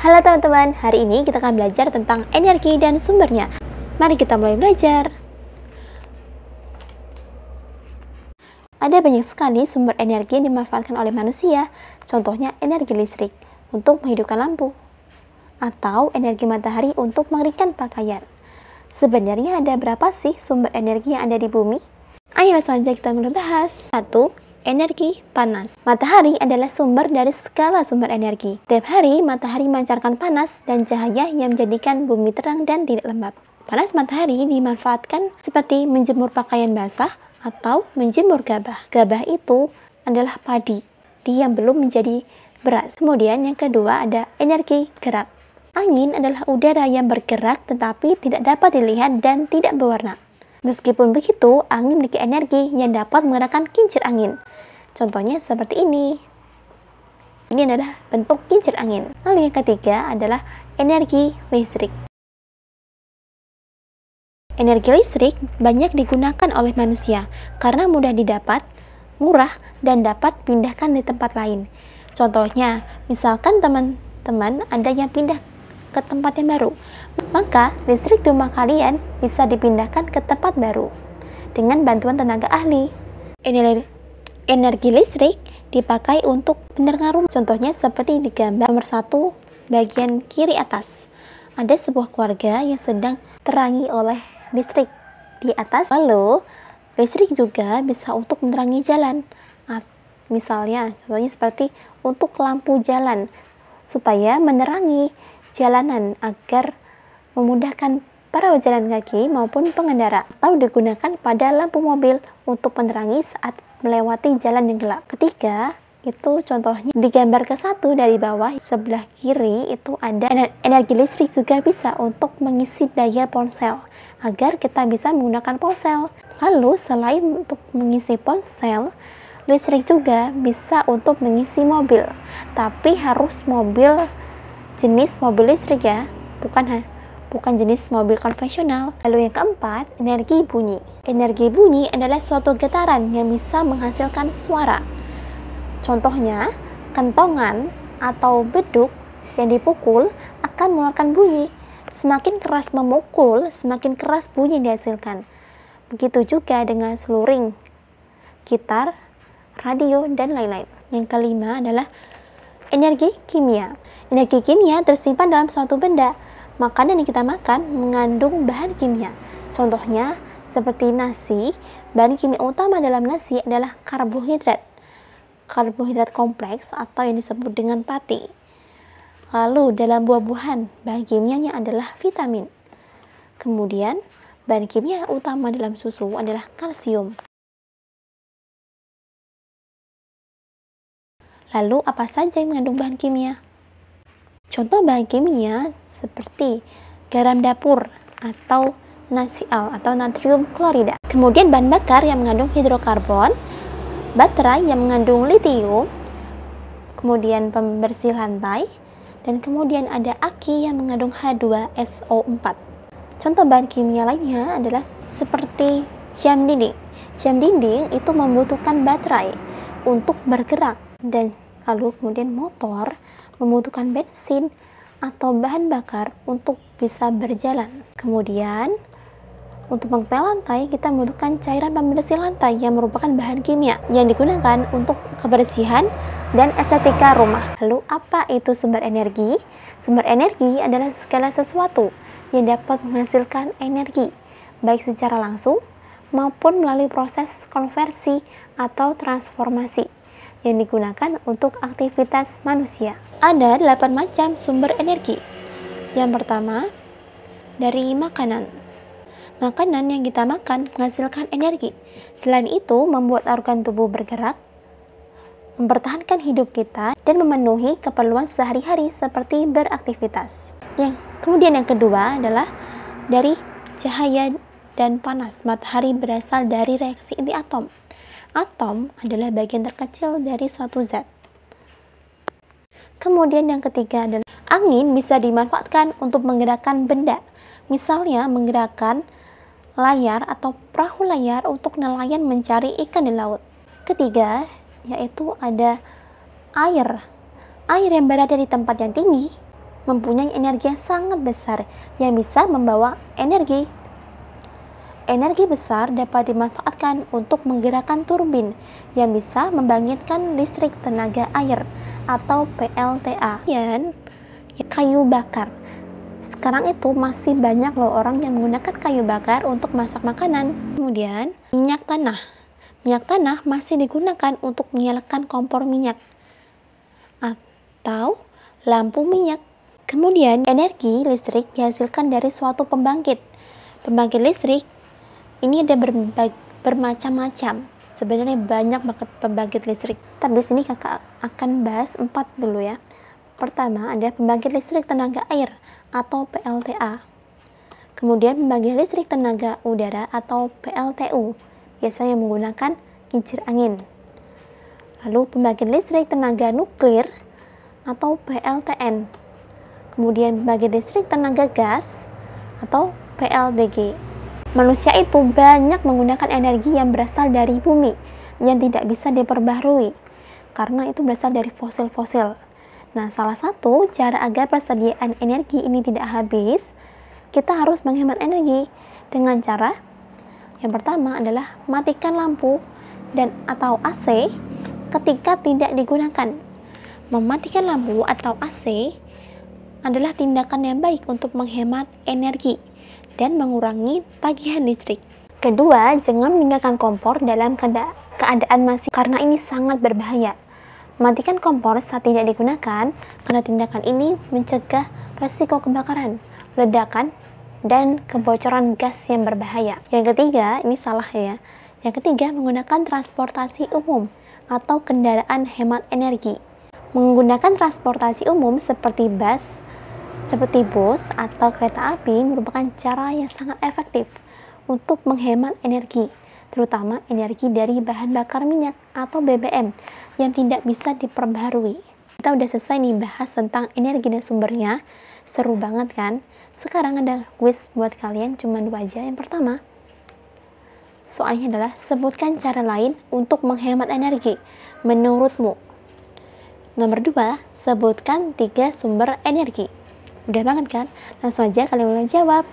Halo teman-teman, hari ini kita akan belajar tentang energi dan sumbernya. Mari kita mulai belajar. Ada banyak sekali sumber energi yang dimanfaatkan oleh manusia. Contohnya energi listrik untuk menghidupkan lampu, atau energi matahari untuk mengeringkan pakaian. Sebenarnya ada berapa sih sumber energi yang ada di bumi? Ayo langsung saja kita mulai bahas. 1. Energi panas. Matahari adalah sumber dari segala sumber energi. Setiap hari, matahari memancarkan panas dan cahaya yang menjadikan bumi terang dan tidak lembab. Panas matahari dimanfaatkan seperti menjemur pakaian basah atau menjemur gabah. Gabah itu adalah padi, dia yang belum menjadi beras. Kemudian yang kedua ada energi gerak. Angin adalah udara yang bergerak tetapi tidak dapat dilihat dan tidak berwarna. Meskipun begitu, angin memiliki energi yang dapat menggerakkan kincir angin. Contohnya seperti ini. Ini adalah bentuk kincir angin. Lalu yang ketiga adalah energi listrik. Energi listrik banyak digunakan oleh manusia karena mudah didapat, murah, dan dapat pindahkan di tempat lain. Contohnya, misalkan teman-teman ada yang pindah ke tempat yang baru, maka listrik di rumah kalian bisa dipindahkan ke tempat baru dengan bantuan tenaga ahli. Energi listrik dipakai untuk penerangan rumah. Contohnya seperti di gambar nomor 1 bagian kiri atas. Ada sebuah keluarga yang sedang terangi oleh listrik di atas. Lalu listrik juga bisa untuk menerangi jalan. Misalnya contohnya seperti untuk lampu jalan supaya menerangi jalanan agar memudahkan para pejalan kaki maupun pengendara, atau digunakan pada lampu mobil untuk menerangi saat melewati jalan yang gelap. Ketiga, itu contohnya di gambar ke-1 dari bawah sebelah kiri itu ada energi listrik juga bisa untuk mengisi daya ponsel agar kita bisa menggunakan ponsel. Lalu selain untuk mengisi ponsel, listrik juga bisa untuk mengisi mobil, tapi harus jenis mobil listrik ya, bukan jenis mobil konvensional. Lalu yang keempat, energi bunyi. Energi bunyi adalah suatu getaran yang bisa menghasilkan suara. Contohnya, kentongan atau beduk yang dipukul akan mengeluarkan bunyi. Semakin keras memukul, semakin keras bunyi yang dihasilkan. Begitu juga dengan seluring, gitar, radio, dan lain-lain. Yang kelima adalah energi kimia. Energi kimia tersimpan dalam suatu benda. Makanan yang kita makan mengandung bahan kimia. Contohnya seperti nasi, bahan kimia utama dalam nasi adalah karbohidrat. Karbohidrat kompleks atau yang disebut dengan pati. Lalu dalam buah-buahan, bahan kimianya adalah vitamin. Kemudian, bahan kimia utama dalam susu adalah kalsium. Lalu apa saja yang mengandung bahan kimia? Contoh bahan kimia seperti garam dapur atau NaCl atau natrium klorida. Kemudian bahan bakar yang mengandung hidrokarbon, baterai yang mengandung litium, kemudian pembersih lantai, dan kemudian ada aki yang mengandung H2SO4. Contoh bahan kimia lainnya adalah seperti jam dinding. Jam dinding itu membutuhkan baterai untuk bergerak, dan lalu kemudian motor membutuhkan bensin atau bahan bakar untuk bisa berjalan. Kemudian untuk mengepel lantai kita membutuhkan cairan pembersih lantai yang merupakan bahan kimia yang digunakan untuk kebersihan dan estetika rumah. Lalu apa itu sumber energi? Sumber energi adalah segala sesuatu yang dapat menghasilkan energi baik secara langsung maupun melalui proses konversi atau transformasi yang digunakan untuk aktivitas manusia. Ada 8 macam sumber energi. Yang pertama, dari makanan. Makanan yang kita makan menghasilkan energi. Selain itu, membuat organ tubuh bergerak, mempertahankan hidup kita, dan memenuhi keperluan sehari-hari seperti beraktivitas. Kemudian yang kedua adalah dari cahaya dan panas. Matahari berasal dari reaksi inti atom. Atom adalah bagian terkecil dari suatu zat. Kemudian yang ketiga adalah angin bisa dimanfaatkan untuk menggerakkan benda. Misalnya menggerakkan layar atau perahu layar untuk nelayan mencari ikan di laut. Ketiga, yaitu ada air. Air yang berada di tempat yang tinggi mempunyai energi yang sangat besar yang bisa membawa energi. Energi besar dapat dimanfaatkan untuk menggerakkan turbin yang bisa membangkitkan listrik tenaga air atau PLTA. Dan kayu bakar. Sekarang itu masih banyak loh orang yang menggunakan kayu bakar untuk masak makanan. Kemudian minyak tanah. Minyak tanah masih digunakan untuk menyalakan kompor minyak atau lampu minyak. Kemudian energi listrik dihasilkan dari suatu pembangkit. Pembangkit listrik ini ada bermacam-macam. Sebenarnya banyak banget pembangkit listrik. Tapi sini kakak akan bahas 4 dulu ya. Pertama ada pembangkit listrik tenaga air atau PLTA. Kemudian pembangkit listrik tenaga udara atau PLTU, biasanya menggunakan kincir angin. Lalu pembangkit listrik tenaga nuklir atau PLTN. Kemudian pembangkit listrik tenaga gas atau PLDG. Manusia itu banyak menggunakan energi yang berasal dari bumi yang tidak bisa diperbaharui karena itu berasal dari fosil-fosil. Nah, salah satu cara agar persediaan energi ini tidak habis, kita harus menghemat energi dengan cara yang pertama adalah matikan lampu dan atau AC ketika tidak digunakan. Mematikan lampu atau AC adalah tindakan yang baik untuk menghemat energi dan mengurangi tagihan listrik. Kedua, jangan meninggalkan kompor dalam keadaan masih karena ini sangat berbahaya. Matikan kompor saat tidak digunakan karena tindakan ini mencegah resiko kebakaran, ledakan, dan kebocoran gas yang berbahaya. Yang ketiga, ini salah ya. Yang ketiga, menggunakan transportasi umum atau kendaraan hemat energi. Menggunakan transportasi umum seperti bus atau kereta api merupakan cara yang sangat efektif untuk menghemat energi, terutama energi dari bahan bakar minyak atau BBM yang tidak bisa diperbaharui. Kita udah selesai nih bahas tentang energi dan sumbernya. Seru banget kan? Sekarang ada quiz buat kalian, cuma 2 aja. Yang pertama, soalnya adalah sebutkan cara lain untuk menghemat energi menurutmu. Nomor 2, sebutkan 3 sumber energi. Udah banget kan? Langsung aja kalian mulai jawab.